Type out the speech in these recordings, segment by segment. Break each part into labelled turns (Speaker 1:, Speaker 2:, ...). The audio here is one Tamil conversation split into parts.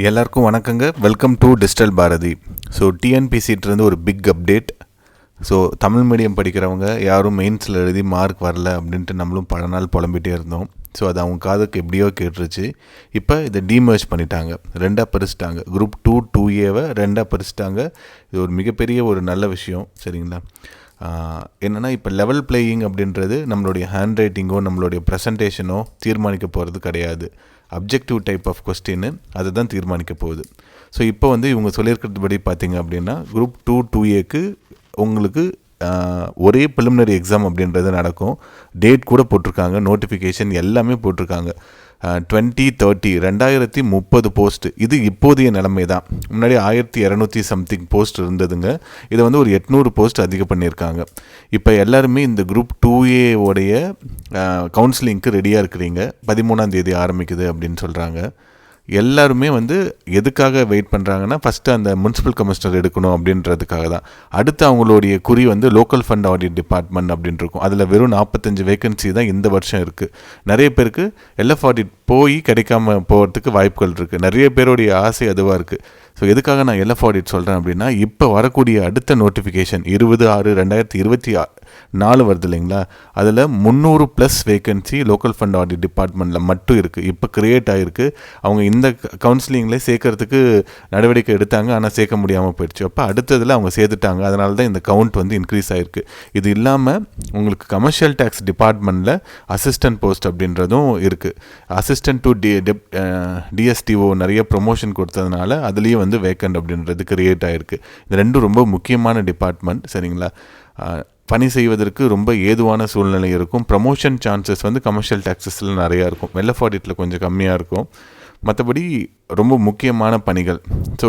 Speaker 1: எல்லாருக்கும் வணக்கங்க. Welcome to digital Bharathi. So டிஎன்பிசிட்டிருந்து ஒரு big update. So Tamil medium படிக்கிறவங்க யாரும் மெயின்ஸில் எழுதி மார்க் வரல அப்படின்ட்டு நம்மளும் பல நாள் புலம்பிகிட்டே இருந்தோம். ஸோ அது அவங்க காதுக்கு எப்படியோ கேட்டுருச்சு. இப்போ இதை டீமர்ஜ் பண்ணிட்டாங்க, ரெண்டாக பிரிச்சுட்டாங்க. குரூப் 2 2Aவை ரெண்டாக பிரிச்சுட்டாங்க. இது ஒரு மிகப்பெரிய ஒரு நல்ல விஷயம், சரிங்களா? என்னென்னா இப்போ லெவல் பிளேயிங் அப்படின்றது நம்மளுடைய ஹேண்ட் ரைட்டிங்கோ நம்மளுடைய ப்ரெசன்டேஷனோ தீர்மானிக்க போகிறது கிடையாது. அப்ஜெக்டிவ் டைப் ஆஃப் கொஸ்டின்னு அதை தான் தீர்மானிக்க போகுது. ஸோ இப்போ இவங்க சொல்லியிருக்கிறதுபடி பார்த்தீங்க அப்படின்னா குரூப் 2 2Aக்கு உங்களுக்கு ஒரே ப்ரிலிமினரி எக்ஸாம் அப்படின்றது நடக்கும். டேட் கூட போட்டிருக்காங்க, நோட்டிஃபிகேஷன் எல்லாமே போட்டிருக்காங்க. 2030 போஸ்ட். இது இப்போதைய நிலைமை தான். முன்னாடி 1200 சம்திங் போஸ்ட் இருந்ததுங்க. இதை ஒரு 800 போஸ்ட் அதிகம் பண்ணியிருக்காங்க. இப்போ எல்லாருமே இந்த குரூப் 2A உடைய கவுன்சிலிங்க்கு ரெடியாக இருக்கிறீங்க. 13ஆம் தேதி ஆரம்பிக்குது அப்படின்னு சொல்கிறாங்க. எல்லாருமே எதுக்காக வெயிட் பண்ணுறாங்கன்னா, ஃபஸ்ட்டு அந்த முனிசிபல் கமிஷனர் எடுக்கணும் அப்படின்றதுக்காக தான். அடுத்து அவங்களுடைய குறி லோக்கல் ஃபண்ட் ஆடிட் டிபார்ட்மெண்ட் அப்படின்னு இருக்கும். அதில் வெறும் 45 வேகன்சி தான் இந்த வருஷம் இருக்குது. நிறைய பேருக்கு எல்எஃப் ஆடிட் போய் கிடைக்காம போகிறதுக்கு வாய்ப்புகள் இருக்குது. நிறைய பேருடைய ஆசை அதுவாக இருக்குது. ஸோ எதுக்காக நான் எல்எஃப் ஆடிட் சொல்கிறேன் அப்படின்னா, இப்போ வரக்கூடிய அடுத்த நோட்டிஃபிகேஷன் 20/6/2024 வருது இல்லைங்களா? அதில் 300+ வேகன்சி லோக்கல் ஃபண்ட் ஆடிட் டிபார்ட்மெண்ட்டில் மட்டும் இருக்குது. இப்போ க்ரியேட் ஆகிருக்கு. அவங்க இந்த கவுன்சிலிங்கில் சேர்க்கறதுக்கு நடவடிக்கை எடுத்தாங்க, ஆனால் சேர்க்க முடியாமல் போயிடுச்சு. அப்போ அடுத்ததில் அவங்க சேர்த்துட்டாங்க. அதனால தான் இந்த கவுண்ட் இன்க்ரீஸ் ஆகிருக்கு. இது இல்லாமல் உங்களுக்கு கமர்ஷியல் டேக்ஸ் டிபார்ட்மெண்ட்டில் அசிஸ்டன்ட் போஸ்ட் அப்படின்றதும் இருக்குது. அசிஸ்டன்ட் டு டிஎஸ்டிஓ நிறைய ப்ரொமோஷன் கொடுத்ததுனால அதுலேயும் வேக்கண்ட் அப்படின்றது கிரியேட் ஆகிருக்கு. இது ரெண்டும் ரொம்ப முக்கியமான டிபார்ட்மெண்ட், சரிங்களா? பணி செய்வதற்கு ரொம்ப ஏதுவான சூழ்நிலை இருக்கும். ப்ரமோஷன் சான்சஸ் கமர்ஷியல் டேக்ஸஸில் நிறையா இருக்கும். எல்எஃப் ஆடிட்டில் கொஞ்சம் கம்மியாக இருக்கும். மற்றபடி ரொம்ப முக்கியமான பணிகள். ஸோ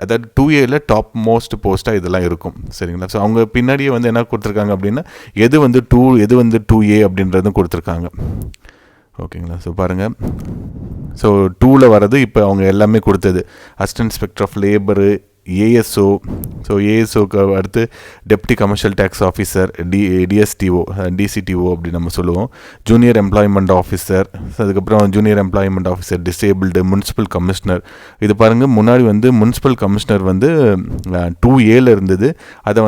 Speaker 1: அதாவது 2Aல டாப் மோஸ்ட் போஸ்ட்டாக இதெல்லாம் இருக்கும், சரிங்களா? ஸோ அவங்க பின்னாடியே என்ன கொடுத்துருக்காங்க அப்படின்னா, எது 2A அப்படின்றதும் கொடுத்துருக்காங்க. ஓகேங்களா? ஸோ பாருங்கள். ஸோ 2ல் வர்றது இப்போ அவங்க எல்லாமே கொடுத்தது. Assistant inspector of labour, ASO. So ஏஎஸ்ஓக்கு அடுத்து deputy commercial tax officer, DCTO அப்படி நம்ம சொல்லுவோம். ஜூனியர் எம்ப்ளாய்மெண்ட் ஆஃபீஸர், அதுக்கப்புறம் junior employment officer disabled, municipal commissioner. இது பாருங்கள், முன்னாடி முனிசிபல் கமிஷனர் 2Aல இருந்தது. அதை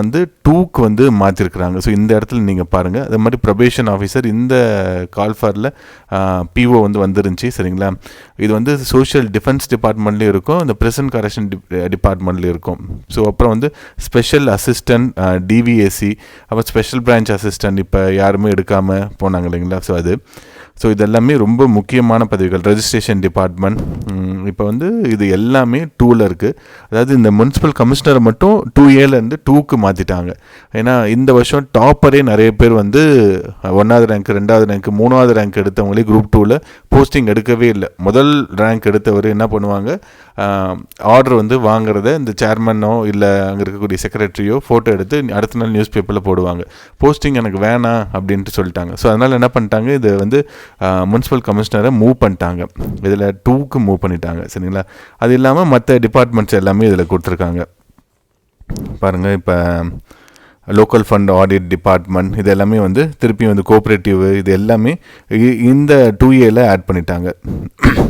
Speaker 1: 2க்கு மாற்றிருக்கிறாங்க. ஸோ இந்த இடத்துல நீங்கள் பாருங்கள். அது மாதிரி ப்ரொபேஷன் ஆஃபீஸர் இந்த கால்ஃபாரில் பிஓ வந்துருந்துச்சு, சரிங்களா? இது சோஷியல் டிஃபென்ஸ் டிபார்ட்மெண்ட்லேயும் இருக்கும், இந்த ப்ரெசன்ட் கரெக்ஷன் டிபார்ட்மெண்ட்லேயும் இருக்கும். ஸோ அப்புறம் ஸ்பெஷல் அசிஸ்டன்ட் டிவிஏசி, அப்புறம் ஸ்பெஷல் பிரான்ச் அசிஸ்டன்ட் இப்போ யாருமே எடுக்காமல் போனாங்க இல்லைங்களா? ஸோ இதெல்லாமே ரொம்ப முக்கியமான பதவிகள். ரெஜிஸ்ட்ரேஷன் டிபார்ட்மெண்ட் இப்போ இது எல்லாமே 2ல் இருக்குது. அதாவது இந்த முனிசிபல் கமிஷனரை மட்டும் 2Aலேருந்து 2க்கு மாற்றிட்டாங்க. ஏன்னா இந்த வருஷம் டாப்பரே நிறைய பேர் 1வது ரேங்க், 2வது ரேங்க், 3வது ரேங்க் எடுத்தவங்களே குரூப் 2ல் போஸ்டிங் எடுக்கவே இல்லை. முதல் ரேங்க் எடுத்தவர் என்ன பண்ணுவாங்க, ஆர்டர் வாங்குறத இந்த சேர்மனோ இல்லை அங்கே இருக்கக்கூடிய செக்ரட்டரியோ ஃபோட்டோ எடுத்து அடுத்த நாள் நியூஸ் பேப்பரில் போடுவாங்க. போஸ்டிங் எனக்கு வேணாம் அப்படின்ட்டு சொல்லிட்டாங்க. ஸோ அதனால் என்ன பண்ணிட்டாங்க, இது முனிசிபல் கமிஷனரை மூவ் பண்ணிட்டாங்க. இதில் 2க்கு மூவ் பண்ணிட்டாங்க, சரிங்களா? அது இல்லாமல் மற்ற டிபார்ட்மெண்ட்ஸ் எல்லாமே இதில் கொடுத்துருக்காங்க. பாருங்கள், இப்போ லோக்கல் ஃபண்ட் ஆடிட் டிபார்ட்மெண்ட் இது எல்லாமே திருப்பி கோஆப்ரேட்டிவ் இது எல்லாமே இந்த 2Aல ஆட் பண்ணிட்டாங்க.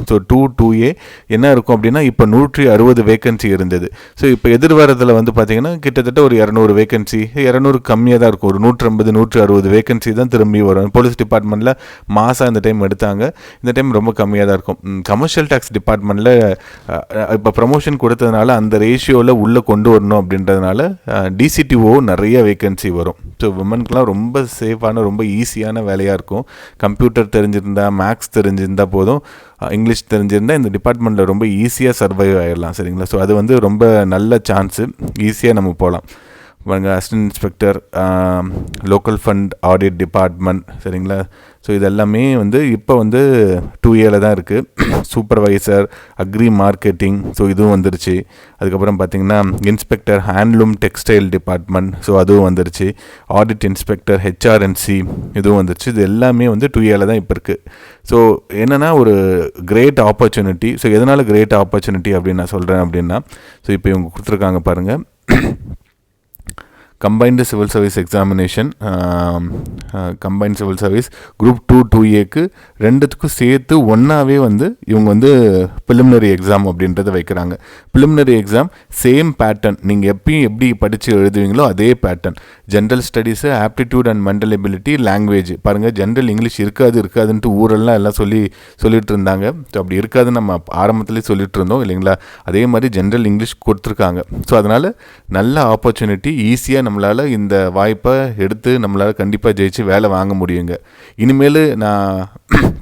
Speaker 1: ஸோ 2A என்ன இருக்கும் அப்படின்னா, இப்போ 160 வேகன்சி இருந்தது. ஸோ இப்போ எதிர்வாரத்தில் பார்த்தீங்கன்னா கிட்டத்தட்ட ஒரு 200 வேகன்சி, 200 கம்மியாக தான் இருக்கும். ஒரு 150 160 வேகன்சி தான் திரும்பி வரும். போலீஸ் டிபார்ட்மெண்ட்டில் மாதம் இந்த டைம் எடுத்தாங்க. இந்த டைம் ரொம்ப கம்மியாக தான் இருக்கும். கமர்ஷியல் டேக்ஸ் டிபார்ட்மெண்ட்டில் இப்போ ப்ரமோஷன் கொடுத்ததுனால அந்த ரேஷியோவில் உள்ளே கொண்டு வரணும் அப்படின்றதுனால டிசிடிஓ நிறைய வேகன்சி வரும். ஸோ விமனுக்குலாம் ரொம்ப சேஃபான ரொம்ப ஈஸியான வேலையாக இருக்கும். கம்ப்யூட்டர் தெரிஞ்சிருந்தா, மேக்ஸ் தெரிஞ்சிருந்தால் போதும், இங்கிலீஷ் தெரிஞ்சிருந்தால் இந்த டிபார்ட்மெண்ட்டில் ரொம்ப ஈஸியாக சர்வைவ் ஆகிடலாம், சரிங்களா? ஸோ அது ரொம்ப நல்ல சான்ஸு, ஈஸியாக நம்ம போகலாம். Assistant inspector, local fund audit department, சரிங்களா? ஸோ இதெல்லாமே இப்போ 2Aல தான் இருக்குது. சூப்பர்வைசர், அக்ரி மார்க்கெட்டிங், ஸோ இதுவும் வந்துருச்சு. அதுக்கப்புறம் பார்த்திங்கன்னா inspector handloom textile department, so அதுவும் வந்துருச்சு. ஆடிட் இன்ஸ்பெக்டர் ஹெச்ஆர்என்சி இதுவும் வந்துருச்சு. இது எல்லாமே 2Aல தான் இப்போ இருக்குது. ஸோ என்னென்னா ஒரு கிரேட் ஆப்பர்ச்சுனிட்டி. ஸோ எதனால் கிரேட் ஆப்பர்ச்சுனிட்டி அப்படின்னு நான் சொல்கிறேன் அப்படின்னா, ஸோ இப்போ இவங்க கொடுத்துருக்காங்க பாருங்கள். Combined civil service examination, combined civil service group 2 2Aக்கு ரெண்டுத்துக்கும் சேர்த்து ஒன்றாவே வந்து இவங்க வந்து ப்ரிலிமினரி எக்ஸாம் அப்படின்றத வைக்கிறாங்க. ப்ரிலிமினரி எக்ஸாம் சேம் பேட்டர்ன், நீங்கள் எப்பயும் எப்படி படித்து எழுதுவீங்களோ அதே pattern. General studies, aptitude and mental ability, language. பாருங்கள், ஜென்ரல் இங்கிலீஷ் இருக்காதுன்ட்டு ஊரெல்லாம் எல்லாம் சொல்லிட்டு இருந்தாங்க. ஸோ அப்படி இருக்காதுன்னு நம்ம ஆரம்பத்துலேயே சொல்லிட்டு இருந்தோம் இல்லைங்களா. அதே மாதிரி ஜென்ரல் இங்கிலீஷ் கொடுத்துருக்காங்க. ஸோ அதனால் நல்ல ஆப்பர்ச்சுனிட்டி, ஈஸியாக நம்மளால் இந்த வாய்ப்பை எடுத்து நம்மளால் கண்டிப்பாக ஜெயிச்சு வேலை வாங்க முடியுங்க. இனிமேல் நான்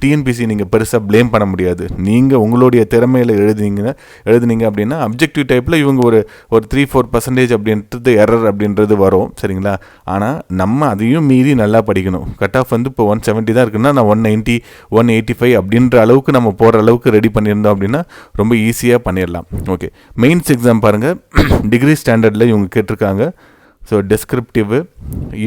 Speaker 1: டிஎன்பிசி நீங்கள் பெருசாக ப்ளேம் பண்ண முடியாது. நீங்கள் உங்களுடைய திறமையில் எழுதுனீங்க அப்படின்னா அப்ஜெக்டிவ் டைப்பில் இவங்க ஒரு 3-4% அப்படின்றது எரர் அப்படின்றது வரும், சரிங்களா. ஆனால் நம்ம அதையும் மீறி நல்லா படிக்கணும். கட் ஆஃப் வந்து இப்போ 170 தான் இருக்குன்னா நான் 190 185 அப்படின்ற அளவுக்கு நம்ம போகிற அளவுக்கு ரெடி பண்ணியிருந்தோம் அப்படின்னா ரொம்ப ஈஸியாக பண்ணிடலாம். ஓகே, மெயின்ஸ் எக்ஸாம் பாருங்கள், டிகிரி ஸ்டாண்டர்டில் இவங்க கேட்டிருக்காங்க. ஸோ டெஸ்கிரிப்டிவ்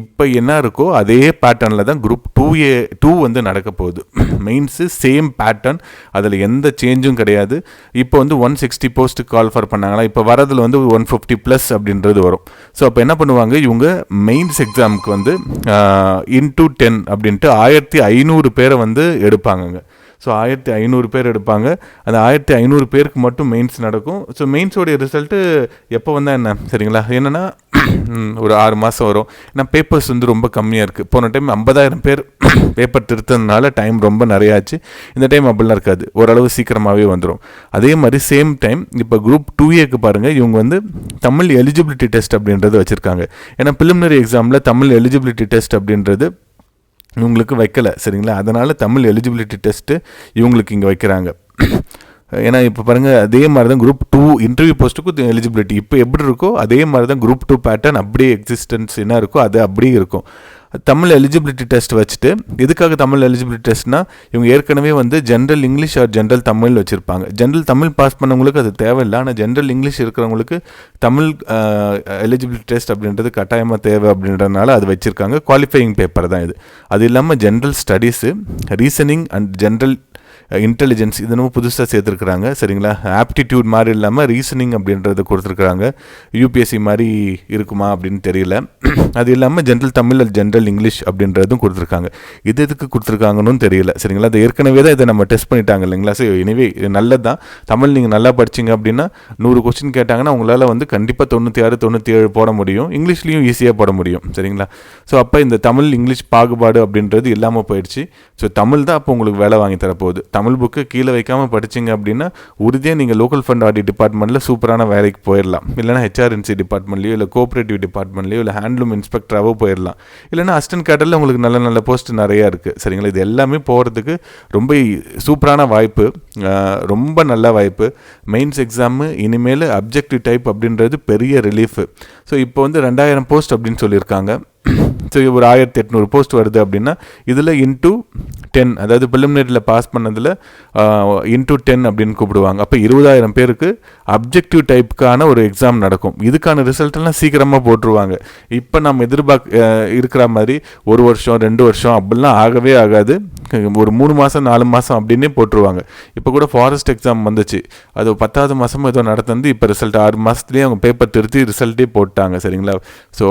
Speaker 1: இப்போ என்ன இருக்கோ அதே பேட்டர்னில் தான் குரூப் 2 வந்து நடக்க போகுது. மெயின்ஸு சேம் பேட்டர்ன், அதில் எந்த சேஞ்சும் கிடையாது. இப்போ வந்து 160 போஸ்ட்டு கால் ஃபார் பண்ணாங்களா, இப்போ வரதில் வந்து 150+ அப்படின்றது வரும். ஸோ அப்போ என்ன பண்ணுவாங்க, இவங்க மெயின்ஸ் எக்ஸாமுக்கு வந்து into 10 அப்படின்ட்டு 1500 பேரை வந்து எடுப்பாங்கங்க. ஸோ 1500 பேர் எடுப்பாங்க. அந்த 1500 பேருக்கு மட்டும் மெயின்ஸ் நடக்கும். ஸோ மெயின்ஸோடைய ரிசல்ட்டு எப்போ வந்தால் என்ன, சரிங்களா. என்னென்னா ஒரு 6 மாதம் வரும். ஏன்னா பேப்பர்ஸ் வந்து ரொம்ப கம்மியாக இருக்குது. போன டைம் 50,000 பேர் பேப்பர் திருத்ததுனால டைம் ரொம்ப நிறையாச்சு. இந்த டைம் அப்படிலாம் இருக்காது, ஓரளவு சீக்கிரமாகவே வந்துடும். அதே மாதிரி சேம் டைம் இப்போ குரூப் 2Aக்கு பாருங்கள், இவங்க வந்து தமிழ் எலிஜிபிலிட்டி டெஸ்ட் அப்படின்றது வச்சுருக்காங்க. ஏன்னா ப்ரிலிமினரி எக்ஸாமில் தமிழ் எலிஜிபிலிட்டி டெஸ்ட் அப்படின்றது இவங்களுக்கு வைக்கலை, சரிங்களா. அதனால் தமிழ் எலிஜிபிலிட்டி டெஸ்ட்டு இவங்களுக்கு இங்கே வைக்கிறாங்க. ஏன்னா இப்போ பாருங்கள், அதே மாதிரி தான் குரூப் 2 இன்டர்வியூ போஸ்ட்டுக்கும் எலிஜிபிலிட்டி இப்போ எப்படி இருக்கோ அதே மாதிரி தான் குரூப் 2 பேட்டர்ன் அப்படியே எக்ஸிஸ்டன்ஸ் என்ன இருக்கோ அது அப்படியே இருக்கும். தமிழ் எலிஜிபிலிட்டி டெஸ்ட் வச்சுட்டு, எதுக்காக தமிழ் எலிஜிபிலிட்டி டெஸ்ட்னா, இவங்க ஏற்கனவே வந்து general English or general Tamil வச்சுருப்பாங்க. ஜென்ரல் தமிழ் பாஸ் பண்ணவங்களுக்கு அது தேவையில்லை. ஆனால் ஜென்ரல் இங்கிலீஷ் இருக்கிறவங்களுக்கு தமிழ் எலிஜிபிலிட்டி டெஸ்ட் அப்படின்றது கட்டாயமாக தேவை அப்படின்றதுனால அது வச்சுருக்காங்க. குவாலிஃபையிங் பேப்பர் தான் இது. அது இல்லாமல் general studies, reasoning and general intelligence இதனும் புதுசாக சேர்த்துருக்குறாங்க, சரிங்களா. ஆப்டிடியூட் மாதிரி இல்லாமல் ரீசனிங் அப்படின்றத கொடுத்துருக்குறாங்க. யூபிஎஸ்சி மாதிரி இருக்குமா அப்படின்னு தெரியல. அது இல்லாமல் ஜென்ரல் தமிழ் ஜென்ரல் இங்கிலீஷ் அப்படின்றதும் கொடுத்துருக்காங்க. இது எதுக்கு கொடுத்துருக்காங்கன்னு தெரியல, சரிங்களா. அது ஏற்கனவே தான் இதை நம்ம டெஸ்ட் பண்ணிட்டாங்க இல்லைங்களா. ஸோ எனவே நல்லது தான். தமிழ் நீங்கள் நல்லா படிச்சிங்க அப்படின்னா 100 கொஸ்டின் கேட்டாங்கன்னா உங்களால் வந்து கண்டிப்பாக 96 97 போட முடியும். இங்கிலீஷ்லேயும் ஈஸியாக போட முடியும், சரிங்களா. ஸோ அப்போ இந்த தமிழ் இங்கிலீஷ் பாகுபாடு அப்படின்றது இல்லாமல் போயிடுச்சு. ஸோ தமிழ் தான் அப்போ உங்களுக்கு வேலை வாங்கி தரப்போகுது. தமிழ் புக்கு கீழே வைக்காமல் படிச்சிங்க அப்படின்னா உறுதியாக நீங்கள் லோக்கல் ஃபண்ட் ஆடிட் டிபார்ட்மெண்ட்டில் சூப்பரான வேலைக்கு போயிடலாம். இல்லைனா ஹெச்ஆர்என்சி டிபார்ட்மெண்ட்லையோ இல்லை கோஆப்ரேட்டிவ் டிபார்ட்மெண்ட்லையோ இல்லை ஹேண்ட்லூம் இன்ஸ்பெக்டராகவோ போயிடலாம். இல்லைனா அசிஸ்டன்ட் கேடரில் உங்களுக்கு நல்ல நல்ல போஸ்ட் நிறையா இருக்குது, சரிங்களா. இது எல்லாமே போகிறதுக்கு ரொம்ப சூப்பரான வாய்ப்பு, ரொம்ப நல்ல வாய்ப்பு. மெயின்ஸ் எக்ஸாமு இனிமேல் அப்ஜெக்டிவ் டைப் அப்படின்றது பெரிய ரிலீஃபு. ஸோ இப்போ வந்து 2000 போஸ்ட் அப்படின்னு சொல்லியிருக்காங்க. ஸோ ஒரு 1800 போஸ்ட் வருது அப்படின்னா இதில் into 10, அதாவது ப்ரிலிமினரியில் பாஸ் பண்ணதில் into 10 அப்படின்னு கூப்பிடுவாங்க. அப்போ 20,000 பேருக்கு அப்ஜெக்டிவ் டைப்புக்கான ஒரு எக்ஸாம் நடக்கும். இதுக்கான ரிசல்ட்டெல்லாம் சீக்கிரமாக போட்டுருவாங்க. இப்போ நம்ம இருக்கிற மாதிரி 1 வருஷம் 2 வருஷம் அப்படிலாம் ஆகவே ஆகாது. ஒரு 3 மாதம் 4 மாதம் அப்படின்னே போட்டுருவாங்க. இப்போ கூட ஃபாரஸ்ட் எக்ஸாம் வந்துச்சு, அது 10வது மாதம் ஏதோ நடந்து இப்போ ரிசல்ட் 6 மாதத்துலேயே அவங்க பேப்பர் திருத்தி ரிசல்ட்டே போட்டாங்க, சரிங்களா. ஸோ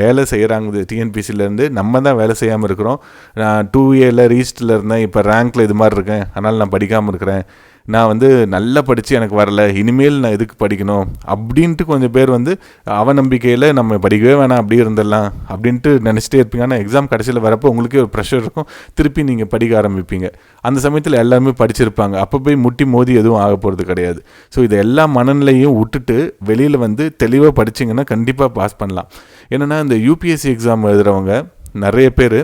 Speaker 1: வேலை செய்கிறாங்க டிஎன்பிசிலேருந்து. நம்ம தான் வேலை செய்யாமல் இருக்கிறோம். நான் 2Aல ரீஸ்டில் இருந்தேன், இப்போ ரேங்க்கில் இது மாதிரி இருக்கேன், அதனால் நான் படிக்காமல் இருக்கிறேன். நான் வந்து நல்லா படித்து எனக்கு வரல, இனிமேல் நான் எதுக்கு படிக்கணும் அப்படின்ட்டு கொஞ்சம் பேர் வந்து அவநம்பிக்கையில் நம்ம படிக்கவே வேணாம் அப்படியே இருந்துடலாம் அப்படின்ட்டு நினச்சிட்டே இருப்பீங்க. ஆனால் எக்ஸாம் கடைசியில் வரப்போ உங்களுக்கே ஒரு ப்ரெஷர் இருக்கும், திருப்பி நீங்கள் படிக்க ஆரம்பிப்பீங்க. அந்த சமயத்தில் எல்லாருமே படிச்சிருப்பாங்க, அப்போ போய் முட்டி மோதி எதுவும் ஆக போகிறது கிடையாது. ஸோ இது எல்லா மனநிலையும் விட்டுட்டு வெளியில் வந்து தெளிவாக படிச்சிங்கன்னா கண்டிப்பாக பாஸ் பண்ணலாம். என்னென்னா இந்த யூபிஎஸ்சி எக்ஸாம் எழுதுகிறவங்க நிறைய பேர்,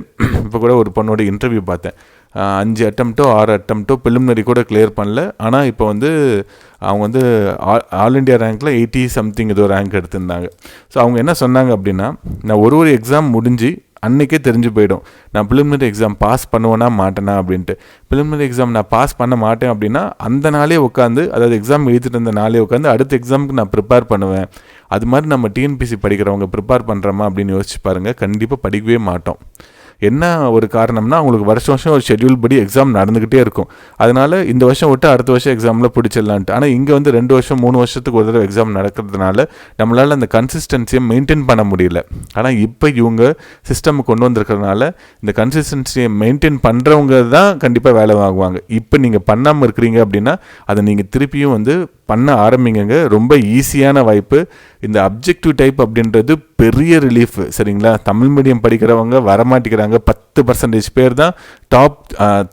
Speaker 1: இப்போ கூட ஒரு பொண்ணோட இன்டர்வியூ பார்த்தேன், 5 அட்டம்ப்டோ 6 அட்டம்ப்டோ ப்ரிலிமினரி கூட கிளியர் பண்ணல. ஆனால் இப்போ வந்து அவங்க வந்து ஆல் இண்டியா ரேங்க்கில் 80 சம்திங் ஏதோ ரேங்க் எடுத்திருந்தாங்க. ஸோ அவங்க என்ன சொன்னாங்க அப்படின்னா, நான் ஒரு எக்ஸாம் முடிஞ்சு அன்றைக்கே தெரிஞ்சு போயிடும் நான் ப்ரிலிமினரி எக்ஸாம் பாஸ் பண்ணுவேனா மாட்டேனா அப்படின்ட்டு. ப்ரிலிமினரி எக்ஸாம் நான் பாஸ் பண்ண மாட்டேன் அப்படின்னா அந்த நாளே உட்காந்து, அதாவது எக்ஸாம் எழுதிட்டு இருந்த நாளே உட்காந்து அடுத்த எக்ஸாமுக்கு நான் ப்ரிப்பேர் பண்ணுவேன். அது மாதிரி நம்ம டிஎன்பிசி படிக்கிறவங்க ப்ரிப்பேர் பண்ணுறோமா அப்படின்னு யோசிச்சு பாருங்கள், கண்டிப்பாக படிக்கவே மாட்டோம். என்ன ஒரு காரணம்னா அவங்களுக்கு வருஷம் வருஷம் ஒரு ஷெட்யூல் படி எக்ஸாம் நடந்துக்கிட்டே இருக்கும். அதனால் இந்த வருஷம் விட்டு அடுத்த வருஷம் எக்ஸாமில் பிடிச்சிடலான்ட்டு. ஆனால் இங்கே வந்து 2 வருஷம் 3 வருஷத்துக்கு ஒரு தடவை எக்ஸாம் நடக்கிறதுனால நம்மளால் அந்த கன்சிஸ்டன்சியை மெயின்டைன் பண்ண முடியல. ஆனால் இப்போ இவங்க சிஸ்டம் கொண்டு வந்திருக்கிறதுனால இந்த கன்சிஸ்டன்சியை மெயின்டைன் பண்ணுறவங்க தான் கண்டிப்பாக வேலை வாங்குவாங்க. இப்போ நீங்கள் பண்ணாமல் இருக்கிறீங்க அப்படின்னா அதை நீங்கள் திருப்பியும் வந்து பண்ண ஆரம்பிங்க. ரொம்ப ஈஸியான வாய்ப்பு. இந்த அப்ஜெக்டிவ் டைப் அப்படின்றது பெரிய ரிலீஃப். சரிங்களா? தமிழ் மீடியம் படிக்கிறவங்க வரமாட்டேங்கிறாங்க. 10% பேர் தான் டாப்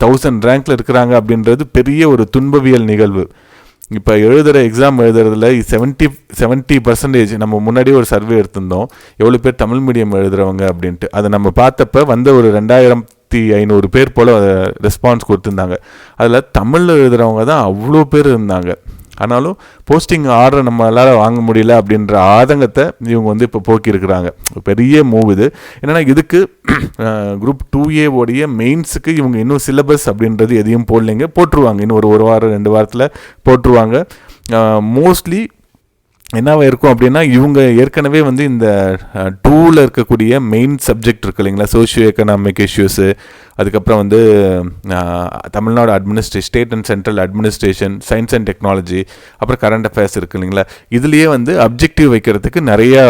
Speaker 1: 1000 ரேங்க்ல இருக்கிறாங்க அப்படின்றது பெரிய ஒரு துன்பவியல் நிகழ்வு. இப்போ எக்ஸாம் எழுதுறதுல 70% நம்ம முன்னாடியே ஒரு சர்வே எடுத்திருந்தோம், எவ்வளோ பேர் தமிழ் மீடியம் எழுதுறவங்க அப்படின்ட்டு. அதை நம்ம பார்த்தப்ப வந்த ஒரு 2500 பேர் போல் ரெஸ்பான்ஸ் கொடுத்துருந்தாங்க. அதில் தமிழில் எழுதுகிறவங்க தான் அவ்வளோ பேர் இருந்தாங்க. ஆனாலும் போஸ்டிங் ஆர்டர் நம்மளால் வாங்க முடியல அப்படின்ற ஆதங்கத்தை இவங்க வந்து இப்போ போக்கியிருக்கிறாங்க. பெரிய மூவ் இது. என்னென்னா இதுக்கு குரூப் 2A உடைய மெயின்ஸுக்கு இவங்க இன்னும் சிலபஸ் அப்படின்றது எதையும் போடலைங்க. போட்டுருவாங்க, இன்னும் ஒரு வாரம் 2 வாரத்தில் போட்டுருவாங்க. மோஸ்ட்லி என்னவா இருக்கும் அப்படின்னா இவங்க ஏற்கனவே வந்து இந்த 2ல் இருக்கக்கூடிய மெயின் சப்ஜெக்ட் இருக்கு இல்லைங்களா, சோஷியோ எக்கனாமிக் இஷ்யூஸு, அதுக்கப்புறம் வந்து Tamil Nadu state and central administration, science and technology, அப்புறம் கரண்ட் அஃபேர்ஸ் இருக்குது இல்லைங்களா. இதுலேயே வந்து அப்ஜெக்டிவ் வைக்கிறதுக்கு நிறையா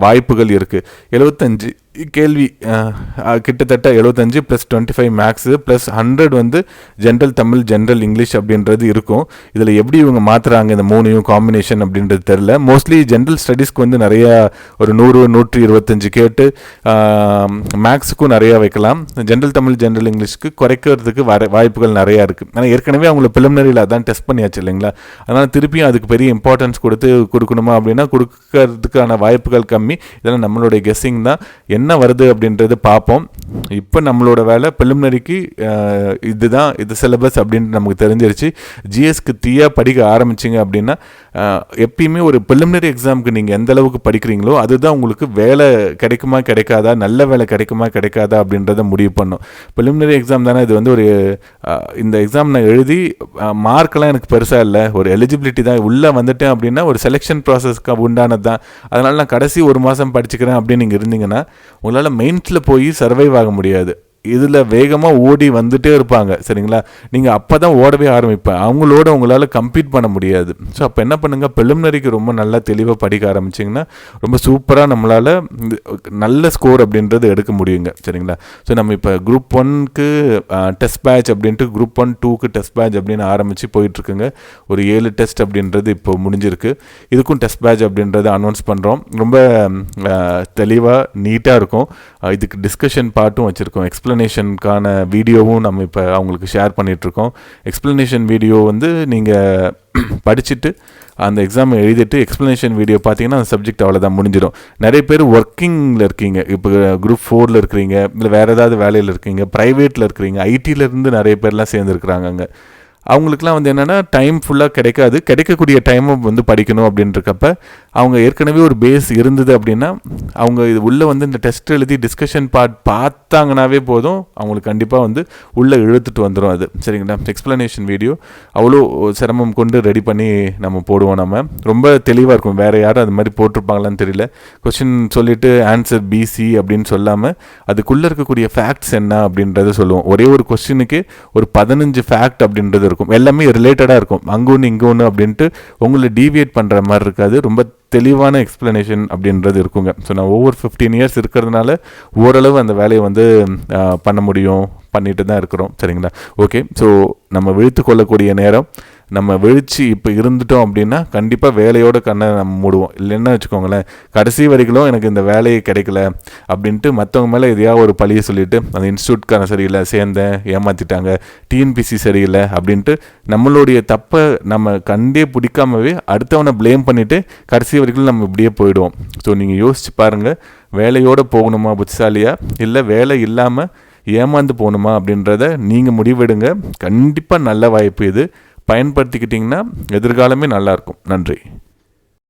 Speaker 1: வாய்ப்புகள் இருக்குது. 75 கேள்வி, கிட்டத்தட்ட 75 + 25 மேக்ஸு + 100 வந்து ஜென்ரல் தமிழ், ஜென்ரல் இங்கிலீஷ் அப்படின்றது இருக்கும். இதில் எப்படி இவங்க மாற்றுறாங்க இந்த 3 காம்பினேஷன் அப்படின்றது தெரில. மோஸ்ட்லி ஜென்ரல் ஸ்டடீஸ்க்கு வந்து நிறையா ஒரு 100, 125 கேட்டு மேக்ஸுக்கும் நிறையா வைக்கலாம். ஜென்ரல் தமிழ், ஜென்ரல் இங்கிலீஷ்க்கு குறைக்கிறதுக்கு வாய்ப்புகள் நிறையா இருக்குது. ஆனால் ஏற்கனவே அவங்கள ப்ரிலிமினரியில் அதான் டெஸ்ட் பண்ணியாச்சு இல்லைங்களா. அதனால் திருப்பியும் அதுக்கு பெரிய இம்பார்ட்டன்ஸ் கொடுக்கணுமா அப்படின்னா கொடுக்கறதுக்கான வாய்ப்புகள் கம்மி. இதெல்லாம் நம்மளுடைய கெஸ்ஸிங் தான். என்ன வருது அப்படின்றது பார்ப்போம். இப்போ நம்மளோட வேலை ப்ரிலிமினரிக்கு இது சிலபஸ் அப்படின்ட்டு நமக்கு தெரிஞ்சிருச்சு. ஜிஎஸ்க்கு தீயாக படிக்க ஆரம்பிச்சிங்க அப்படின்னா எப்பயுமே ஒரு ப்ரிலிமினரி எக்ஸாமுக்கு நீங்கள் எந்த அளவுக்கு படிக்கிறீங்களோ அதுதான் உங்களுக்கு வேலை கிடைக்குமா கிடைக்காதா, நல்ல வேலை கிடைக்குமா கிடைக்காதா அப்படின்றத முடிவு பண்ணும். ப்ரிலிமினரி எக்ஸாம் தானே இது வந்து ஒரு இந்த எக்ஸாம் நான் எழுதி மார்க்கெல்லாம் எனக்கு பெருசாக இல்லை, ஒரு எலிஜிபிலிட்டி தான், உள்ளே வந்துட்டேன் அப்படின்னா ஒரு செலெக்ஷன் ப்ராசஸ்க்கு உண்டானது தான். அதனால் நான் கடைசி 1 மாதம் படிச்சுக்கிறேன் அப்படின்னு நீங்கள் இருந்தீங்கன்னா உங்களால் மெயின்ஸில் போய் சர்வைவ் ஆக முடியாது. இதில் வேகமாக ஓடி வந்துட்டே இருப்பாங்க. சரிங்களா? நீங்கள் அப்போ தான் ஓடவே ஆரம்பிப்பேன். அவங்களோட உங்களால் கம்பீட் பண்ண முடியாது. ஸோ அப்போ என்ன பண்ணுங்கள், ப்ரிலிமினரிக்கு ரொம்ப நல்லா தெளிவாக படிக்க ஆரம்பிச்சிங்கன்னா ரொம்ப சூப்பராக நம்மளால் நல்ல ஸ்கோர் அப்படின்றது எடுக்க முடியுங்க. சரிங்களா? ஸோ நம்ம இப்போ குரூப் 1க்கு டெஸ்ட் பேட்ச் அப்படின்ட்டு குரூப் 1, 2க்கு டெஸ்ட் பேட்ச் அப்படின்னு ஆரம்பித்து போயிட்டுருக்குங்க. ஒரு 7 டெஸ்ட் அப்படின்றது இப்போ முடிஞ்சிருக்கு. இதுக்கும் டெஸ்ட் பேட்ச் அப்படின்றத அனௌன்ஸ் பண்ணுறோம். ரொம்ப தெளிவாக நீட்டாக இருக்கும். இதுக்கு டிஸ்கஷன் பார்ட்டும் வச்சுருக்கோம். எக்ஸ்ப்ளனேஷனுக்கான வீடியோவும் நம்ம இப்போ அவங்களுக்கு ஷேர் பண்ணிகிட்ருக்கோம். எக்ஸ்ப்ளனேஷன் வீடியோ வந்து நீங்கள் படிச்சுட்டு அந்த எக்ஸாம் எழுதிட்டு எக்ஸ்ப்ளனேஷன் வீடியோ பார்த்தீங்கன்னா அந்த சப்ஜெக்ட் அவ்வளோதான் முடிஞ்சிடும். நிறைய பேர் ஒர்க்கிங்கில் இருக்கீங்க, இப்போ குரூப் 4ல் இருக்கிறீங்க, இல்லை வேறு ஏதாவது வேலையில் இருக்கீங்க, ப்ரைவேட்டில் இருக்கிறீங்க, ஐடியிலேருந்து நிறைய பேர்லாம் சேர்ந்துருக்குறாங்க. அங்கே அவங்களுக்குலாம் வந்து என்னென்னா டைம் ஃபுல்லாக கிடைக்காது. கிடைக்கக்கூடிய டைமும் வந்து படிக்கணும் அப்படின்றக்கப்ப அவங்க ஏற்கனவே ஒரு பேஸ் இருந்தது அப்படின்னா அவங்க இது உள்ளே வந்து இந்த டெஸ்ட் எழுதி டிஸ்கஷன் பார்த்தாங்கனாவே போதும், அவங்களுக்கு கண்டிப்பாக வந்து உள்ளே இழுத்துட்டு வந்துடும் அது. சரிங்களா? எக்ஸ்ப்ளனேஷன் வீடியோ அவ்வளோ சிரமம் கொண்டு ரெடி பண்ணி நம்ம போடுவோம். நம்ம ரொம்ப தெளிவாக இருக்கும். வேறு யாரும் அது மாதிரி போட்டிருப்பாங்களான்னு தெரியல. கொஸ்டின் சொல்லிவிட்டு ஆன்சர் பிசி அப்படின்னு சொல்லாமல் அதுக்குள்ளே இருக்கக்கூடிய ஃபேக்ட்ஸ் என்ன அப்படின்றத சொல்லுவோம். ஒரே ஒரு கொஸ்டினுக்கு ஒரு 15 ஃபேக்ட் அப்படின்றது இருக்கும். எல்லாமே ரிலேட்டடாக இருக்கும். அங்கே ஒன்று இங்கே ஒன்று அப்படின்ட்டு உங்களை டீவியேட் பண்ணுற மாதிரி இருக்காது. ரொம்ப தெளிவான எக்ஸ்ப்ளனேஷன் அப்படின்றது இருக்குங்க. ஸோ நான் ஓவர் 15 இயர்ஸ் இருக்கிறதுனால ஓரளவு அந்த வேலையை வந்து பண்ண முடியும், பண்ணிட்டு தான் இருக்கிறோம். சரிங்களா? ஓகே. ஸோ நம்ம விழித்து கொள்ளக்கூடிய நேரம், நம்ம விழிச்சு இப்போ இருந்துட்டோம் அப்படின்னா கண்டிப்பாக வேலையோட கண்ணை நம்ம மூடுவோம். இல்லைன்னா வச்சுக்கோங்களேன், கடைசி வரைக்கும் எனக்கு இந்த வேலையை கிடைக்கல அப்படின்ட்டு மற்றவங்க மேலே எதையாவது ஒரு பழியை சொல்லிவிட்டு அந்த இன்ஸ்டியூட்கான சரியில்லை, சேர்ந்தேன், ஏமாற்றிட்டாங்க, டிஎன்பிசி சரியில்லை அப்படின்ட்டு நம்மளுடைய தப்பை நம்ம கண்டே பிடிக்காமவே அடுத்தவனை ப்ளேம் பண்ணிவிட்டு கடைசி வரைக்கும் நம்ம இப்படியே போயிடுவோம். ஸோ நீங்கள் யோசிச்சு பாருங்கள், வேலையோடு போகணுமா புத்திசாலியா, இல்லை வேலை இல்லாமல் ஏமாந்து போகணுமா அப்படின்றத நீங்கள் முடிவெடுங்க. கண்டிப்பாக நல்ல வாய்ப்பு இது. பயன்படுத்திக்கிட்டிங்கன்னா எதிர்காலமே நல்லாயிருக்கும். நன்றி.